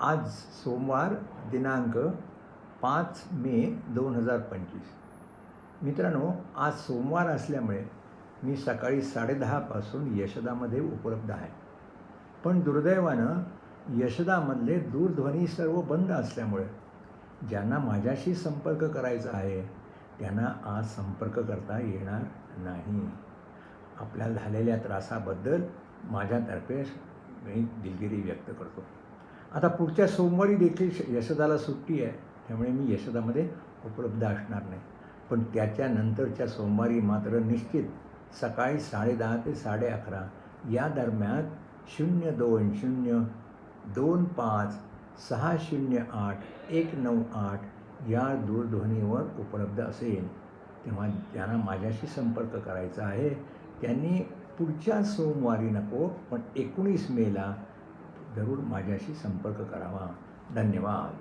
आज सोमवार दिनांक 5 मे 2025. मित्रांनो, आज सोमवार असल्यामुळे मी सकाळी 10:30 पासून यशोदामध्ये उपलब्ध आहे. पण दुर्दैवानं यशोदामधले दूरध्वनी सर्व बंद असल्यामुळे ज्यांना माझ्याशी संपर्क करायचा आहे त्यांना आज संपर्क करता येणार नाही. आपल्याला झालेल्या त्रासाबद्दल माझ्यातर्फे मी दिलगिरी व्यक्त करतो. आता पुढच्या सोमवारी देखील यशोदाला सुट्टी आहे, त्यामुळे मी यशोदामध्ये उपलब्ध असणार नाही. पण त्याच्यानंतरच्या सोमवारी मात्र निश्चित सकाळी 10:30 ते 11:30 या दरम्यान 02025608198 या दूरध्वनीवर उपलब्ध असेल. तेव्हा ज्यांना माझ्याशी संपर्क करायचा आहे त्यांनी पुढच्या सोमवारी नको, पण 19 मेला जरूर माझ्याशी संपर्क करावा. धन्यवाद.